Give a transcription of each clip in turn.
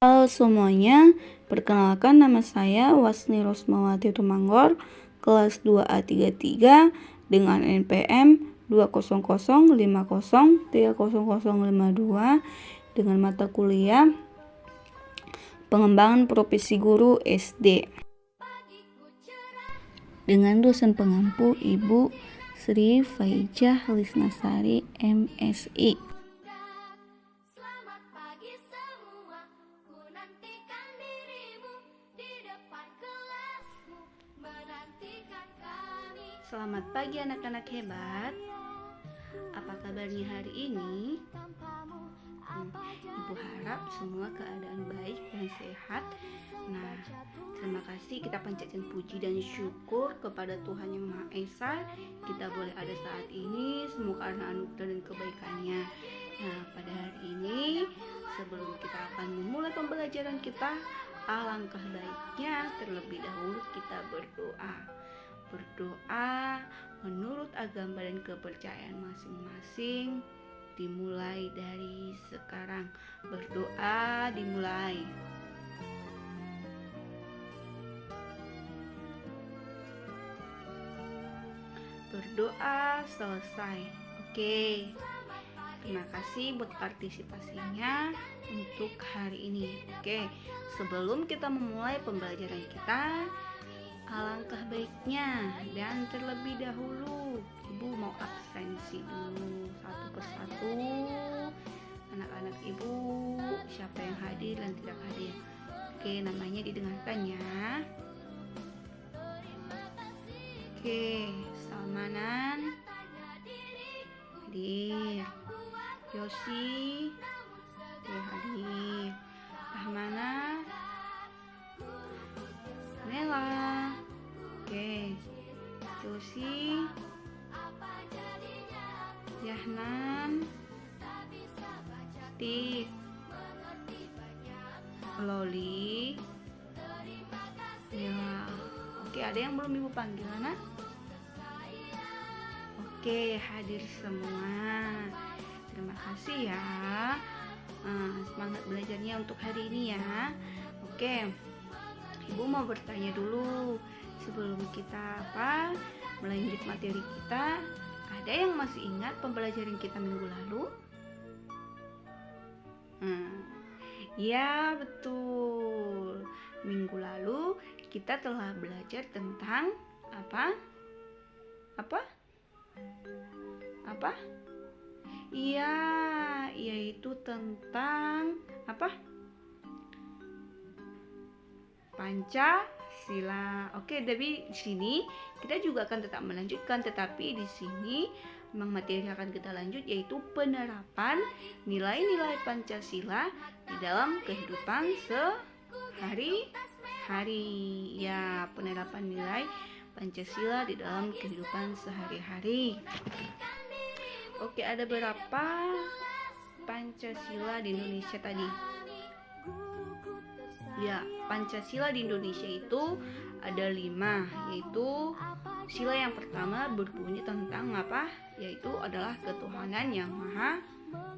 Halo semuanya, perkenalkan nama saya Wasni Rosmawati Tumanggor, kelas 2A33 dengan NPM 20050300052 dengan mata kuliah Pengembangan Profesi Guru SD dengan dosen pengampu Ibu Sri Faijah Lisnasari MSI. Selamat pagi anak-anak hebat. Apa kabarnya hari ini? Ibu harap semua keadaan baik dan sehat. Nah, terima kasih, kita panjatkan puji dan syukur kepada Tuhan Yang Maha Esa. Kita boleh ada saat ini semua karena anugerah dan kebaikannya. Nah, pada hari ini sebelum kita akan memulai pembelajaran kita, alangkah baiknya terlebih dahulu kita berdoa menurut agama dan kepercayaan masing-masing. Dimulai dari sekarang. Berdoa dimulai. Berdoa selesai. Oke. Terima kasih buat partisipasinya untuk hari ini. Oke, sebelum kita memulai pembelajaran kita, alangkah baiknya dan terlebih dahulu Ibu mau absensi dulu satu persatu anak-anak Ibu, siapa yang hadir dan tidak hadir. Oke, namanya didengarkan ya. Oke, Salmanan hadir, Yosi hadir, Rahmana, Nela, oke, Josi, Yahnan, Steve, Loli, Nela. Oke, ada yang belum Ibu panggil, anak? Oke, hadir semua. Terima kasih ya. Semangat belajarnya untuk hari ini ya. Oke, Ibu mau bertanya dulu sebelum kita melanjut materi kita. Ada yang masih ingat pembelajaran kita minggu lalu? Ya, betul. Minggu lalu kita telah belajar tentang apa? Iya, yaitu tentang Pancasila. Oke, tapi di sini kita juga akan tetap melanjutkan, tetapi di sini memang materi yang akan kita lanjut yaitu penerapan nilai-nilai Pancasila di dalam kehidupan sehari-hari. Ya, penerapan nilai Pancasila di dalam kehidupan sehari-hari. Oke, ada berapa Pancasila di Indonesia tadi? Ya, Pancasila di Indonesia itu ada 5, yaitu sila yang pertama berbunyi tentang yaitu adalah ketuhanan yang Maha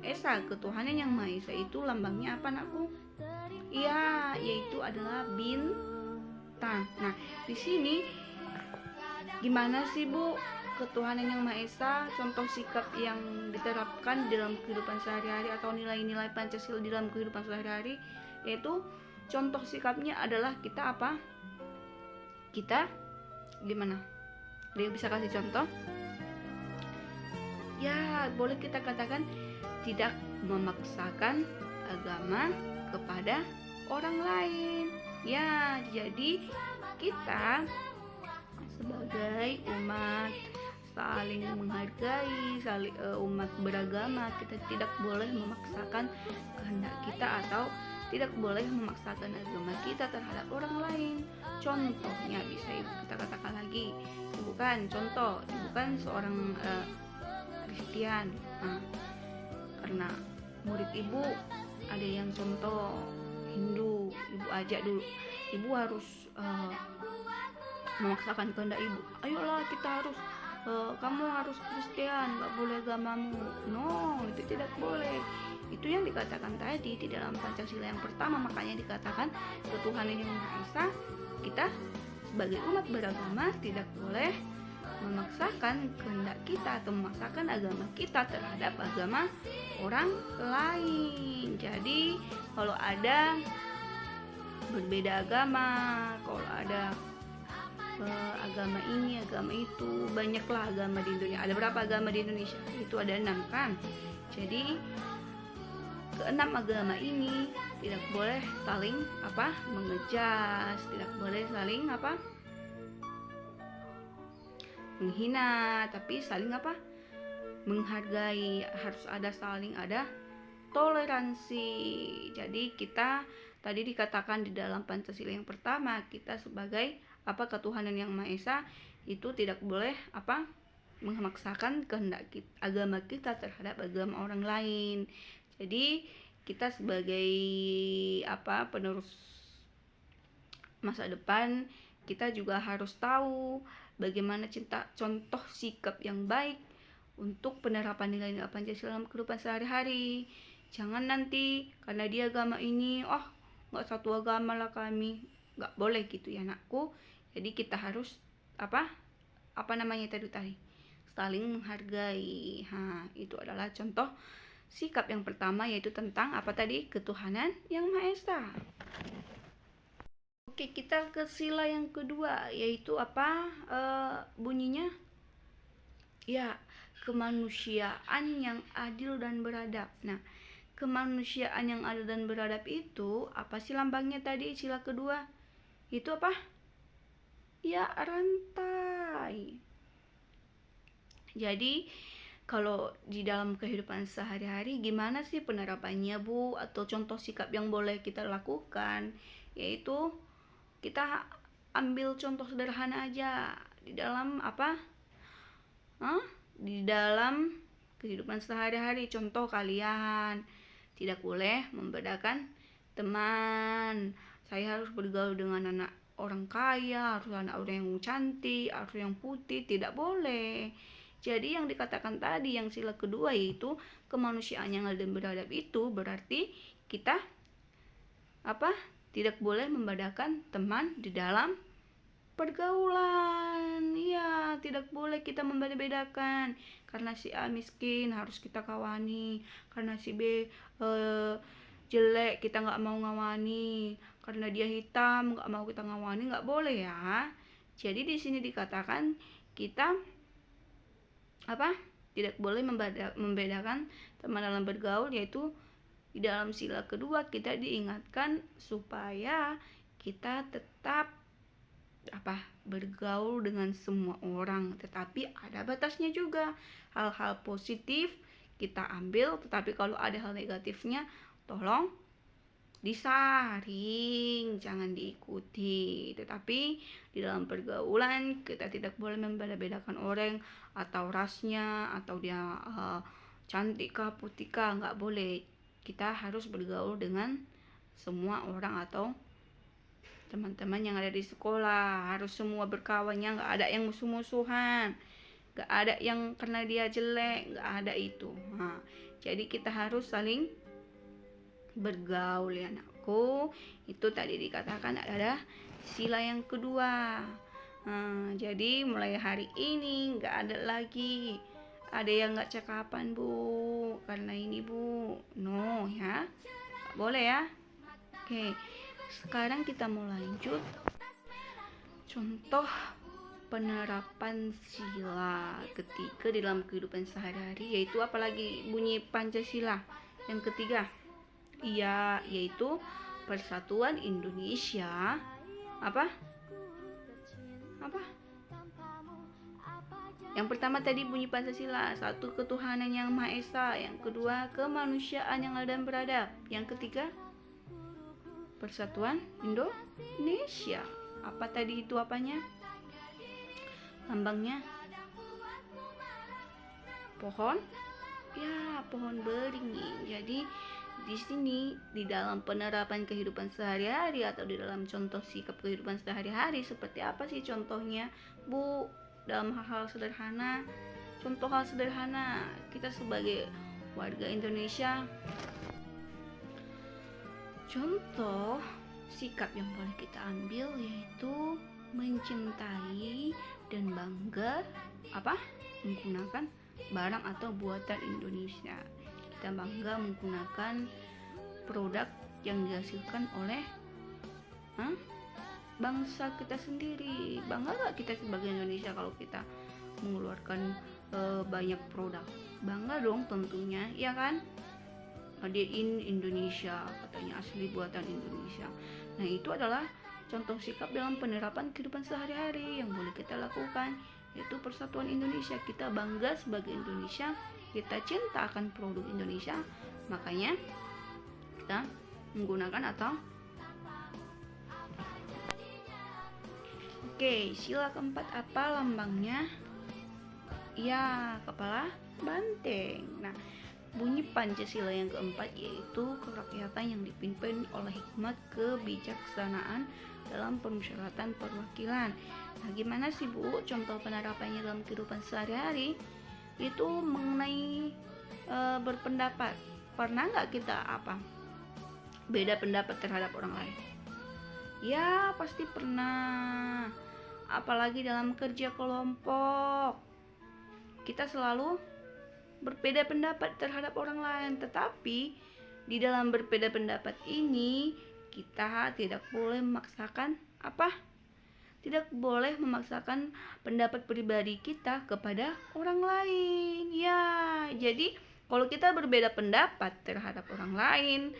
Esa. Ketuhanan yang Maha Esa itu lambangnya apa, anakku? Iya, yaitu adalah bintang. Nah, di sini gimana sih, Bu, ketuhanan yang Maha Esa? Contoh sikap yang diterapkan dalam kehidupan sehari-hari atau nilai-nilai Pancasila di dalam kehidupan sehari-hari, yaitu contoh sikapnya adalah kita Kita gimana? Dia bisa kasih contoh? Ya, boleh kita katakan tidak memaksakan agama kepada orang lain. Ya, jadi kita sebagai umat saling menghargai, umat beragama, kita tidak boleh memaksakan kehendak kita atau tidak boleh memaksakan agama kita terhadap orang lain. Contohnya bisa Ibu kita katakan lagi, Ibu kan seorang Kristen. Karena murid Ibu ada yang contoh Hindu, Ibu ajak dulu, Ibu harus memaksakan kehendak Ibu. Ayolah, kita harus kamu harus Kristen, gak boleh agamamu. No, itu tidak boleh. Itu yang dikatakan tadi di dalam Pancasila yang pertama. Makanya dikatakan ketuhanan yang Maha Esa. Kita sebagai umat beragama tidak boleh memaksakan kehendak kita atau memaksakan agama kita terhadap agama orang lain. Jadi kalau ada berbeda agama, kalau ada agama ini, agama itu, banyaklah agama di Indonesia. Ada berapa agama di Indonesia? Itu ada 6 kan. Jadi keenam agama ini tidak boleh saling mengejas, tidak boleh saling menghina, tapi saling menghargai. Harus ada saling ada toleransi. Jadi kita tadi dikatakan di dalam Pancasila yang pertama, kita sebagai ketuhanan yang Maha Esa itu tidak boleh memaksakan kehendak agama kita terhadap agama orang lain. Jadi kita sebagai penerus masa depan, kita juga harus tahu bagaimana contoh sikap yang baik untuk penerapan nilai-nilai Pancasila dalam kehidupan sehari-hari. Jangan nanti karena dia agama ini, nggak satu agama lah kami, nggak boleh gitu ya anakku. Jadi kita harus tadi saling menghargai. Itu adalah contoh sikap yang pertama, yaitu tentang ketuhanan yang Maha Esa. Oke, kita ke sila yang kedua, yaitu bunyinya? Ya, kemanusiaan yang adil dan beradab. Nah, kemanusiaan yang adil dan beradab itu apa sih lambangnya tadi sila kedua? Itu apa? Ya, rantai. Jadi kalau di dalam kehidupan sehari-hari gimana sih penerapannya Bu, atau contoh sikap yang boleh kita lakukan? Yaitu kita ambil contoh sederhana aja di dalam di dalam kehidupan sehari-hari. Contoh, kalian tidak boleh membedakan teman. Saya harus bergaul dengan anak orang kaya, harus anak orang yang cantik, harus yang putih, tidak boleh. Jadi yang dikatakan tadi yang sila kedua yaitu kemanusiaan yang adil dan beradab, itu berarti kita tidak boleh membedakan teman di dalam pergaulan. Ya, tidak boleh kita membeda-bedakan. Karena si A miskin harus kita kawani, karena si B jelek kita nggak mau ngawani, karena dia hitam nggak mau kita ngawani, nggak boleh ya. Jadi di sini dikatakan kita tidak boleh membedakan teman dalam bergaul, yaitu di dalam sila kedua kita diingatkan supaya kita tetap bergaul dengan semua orang, tetapi ada batasnya juga. Hal-hal positif kita ambil, tetapi kalau ada hal negatifnya tolong disaring, jangan diikuti. Tetapi di dalam pergaulan kita tidak boleh membeda-bedakan orang atau rasnya, atau dia cantik kah putih kah, nggak boleh. Kita harus bergaul dengan semua orang atau teman-teman yang ada di sekolah, harus semua berkawannya, nggak ada yang musuh-musuhan, nggak ada yang karena dia jelek, nggak ada itu. Jadi kita harus saling bergaul ya anakku. Itu tadi dikatakan adalah sila yang kedua. Jadi mulai hari ini nggak ada lagi ada yang nggak cakapan Bu, karena ini Bu, no ya, nggak boleh ya. Oke, sekarang kita mau lanjut contoh penerapan sila ketiga dalam kehidupan sehari-hari, yaitu apalagi bunyi Pancasila yang ketiga. Iya, yaitu Persatuan Indonesia yang pertama tadi bunyi Pancasila, satu ketuhanan yang Maha Esa, yang kedua kemanusiaan yang adil dan beradab, yang ketiga Persatuan Indonesia. Apa tadi itu apanya? Lambangnya pohon, ya pohon beringin. Jadi di sini di dalam penerapan kehidupan sehari-hari atau di dalam contoh sikap kehidupan sehari-hari seperti apa sih contohnya Bu? Dalam hal-hal sederhana, contoh hal sederhana kita sebagai warga Indonesia Contoh sikap yang boleh kita ambil yaitu mencintai dan bangga menggunakan barang atau buatan Indonesia. Kita bangga menggunakan produk yang dihasilkan oleh bangsa kita sendiri. Bangga gak kita sebagai Indonesia kalau kita mengeluarkan banyak produk? Bangga dong tentunya, ya kan? Made in Indonesia, katanya asli buatan Indonesia. Nah, itu adalah contoh sikap dalam penerapan kehidupan sehari-hari yang boleh kita lakukan, yaitu persatuan Indonesia. Kita bangga sebagai Indonesia, kita cinta akan produk Indonesia, makanya kita menggunakan atau sila keempat apa lambangnya? Ya, kepala banteng. Nah, bunyi Pancasila yang keempat yaitu kerakyatan yang dipimpin oleh hikmat kebijaksanaan dalam permusyawaratan perwakilan. Nah, gimana sih Bu contoh penerapannya dalam kehidupan sehari-hari? Itu mengenai berpendapat. Pernah nggak kita beda pendapat terhadap orang lain? Ya, pasti pernah. Apalagi dalam kerja kelompok, kita selalu berbeda pendapat terhadap orang lain, tetapi di dalam berbeda pendapat ini kita tidak boleh memaksakan pendapat pribadi kita kepada orang lain. Ya, jadi kalau kita berbeda pendapat terhadap orang lain,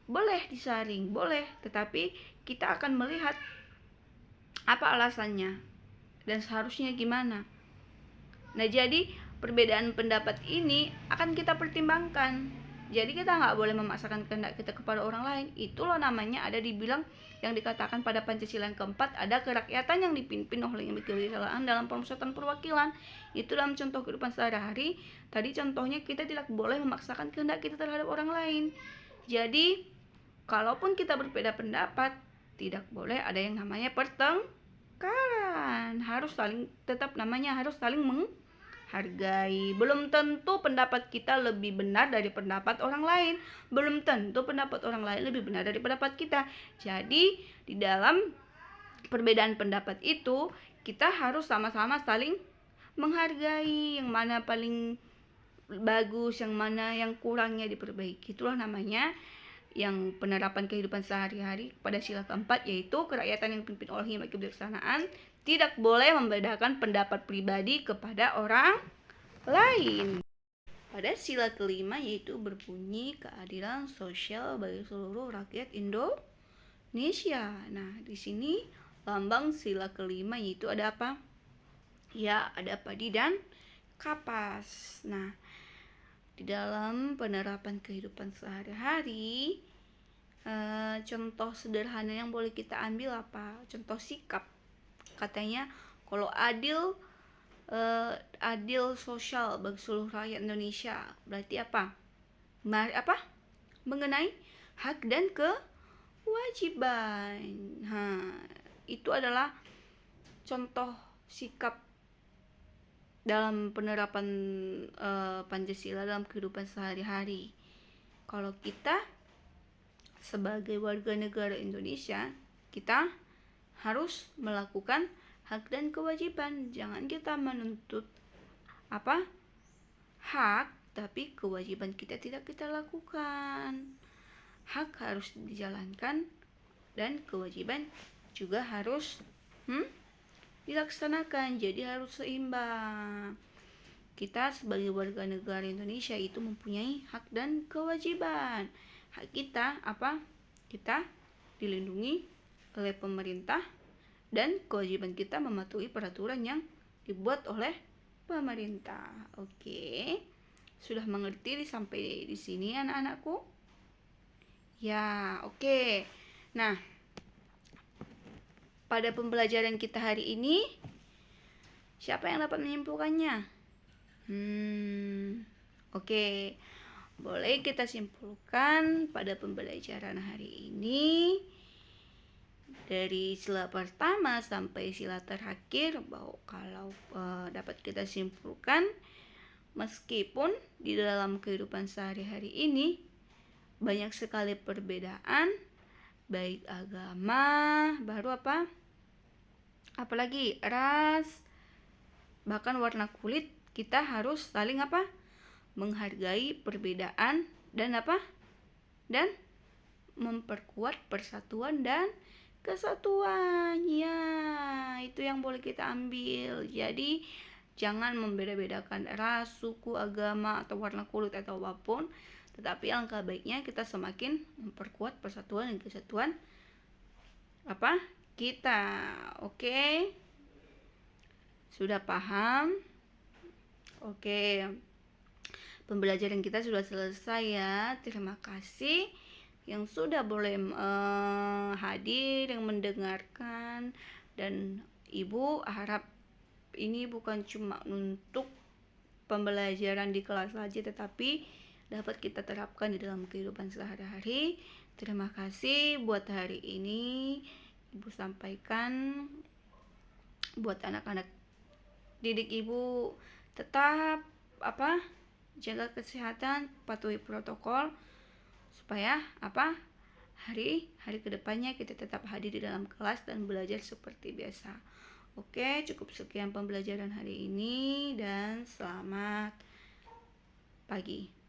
boleh disaring, boleh, tetapi kita akan melihat apa alasannya dan seharusnya gimana. Nah, jadi perbedaan pendapat ini akan kita pertimbangkan. Jadi kita nggak boleh memaksakan kehendak kita kepada orang lain. Itulah namanya ada dibilang yang dikatakan pada Pancasila yang keempat, ada kerakyatan yang dipimpin oleh yang kebijaksanaan dalam permusyawaratan perwakilan. Itu dalam contoh kehidupan sehari-hari. Tadi contohnya kita tidak boleh memaksakan kehendak kita terhadap orang lain. Jadi kalaupun kita berbeda pendapat, tidak boleh ada yang namanya pertengkaran. Harus saling menghargai. Belum tentu pendapat kita lebih benar dari pendapat orang lain. Belum tentu pendapat orang lain lebih benar dari pendapat kita. Jadi di dalam perbedaan pendapat itu kita harus sama-sama saling menghargai, yang mana paling bagus, yang mana yang kurangnya diperbaiki. Itulah namanya yang penerapan kehidupan sehari-hari pada sila keempat, yaitu kerakyatan yang dipimpin oleh hikmat kebijaksanaan, tidak boleh membedakan pendapat pribadi kepada orang lain. Pada sila kelima yaitu berbunyi keadilan sosial bagi seluruh rakyat Indonesia. Nah, di sini lambang sila kelima yaitu ada apa? Ya, ada padi dan kapas. Nah, di dalam penerapan kehidupan sehari-hari, contoh sederhana yang boleh kita ambil apa? Contoh sikap. Katanya kalau adil sosial bagi seluruh rakyat Indonesia, berarti apa? Mengenai hak dan kewajiban. Itu adalah contoh sikap dalam penerapan Pancasila dalam kehidupan sehari-hari. Kalau kita sebagai warga negara Indonesia, kita harus melakukan hak dan kewajiban. Jangan kita menuntut hak tapi kewajiban kita tidak kita lakukan. Hak harus dijalankan dan kewajiban juga harus dilaksanakan, jadi harus seimbang. Kita sebagai warga negara Indonesia itu mempunyai hak dan kewajiban. Hak kita kita dilindungi oleh pemerintah, dan kewajiban kita mematuhi peraturan yang dibuat oleh pemerintah. Oke, sudah mengerti sampai di sini anak-anakku? Ya, oke. Nah, pada pembelajaran kita hari ini, siapa yang dapat menyimpulkannya? Oke. Boleh kita simpulkan pada pembelajaran hari ini dari sila pertama sampai sila terakhir, bahwa kalau dapat kita simpulkan, meskipun di dalam kehidupan sehari-hari ini banyak sekali perbedaan, baik agama, baru apa? Apalagi ras, bahkan warna kulit. Kita harus saling apa? Menghargai perbedaan dan apa? Dan memperkuat persatuan dan kesatuan. Ya, itu yang boleh kita ambil. Jadi jangan membeda-bedakan ras, suku, agama, atau warna kulit atau apapun. Tetapi alangkah baiknya kita semakin memperkuat persatuan dan kesatuan apa? Kita. Oke? Sudah paham? Oke. Pembelajaran kita sudah selesai ya. Terima kasih yang sudah boleh hadir, yang mendengarkan. Dan Ibu harap ini bukan cuma untuk pembelajaran di kelas saja, tetapi dapat kita terapkan di dalam kehidupan sehari-hari. Terima kasih buat hari ini. Ibu sampaikan buat anak-anak didik Ibu, tetap apa? Jaga kesehatan, patuhi protokol supaya apa? Hari-hari kedepannya kita tetap hadir di dalam kelas dan belajar seperti biasa. Oke, cukup sekian pembelajaran hari ini dan selamat pagi.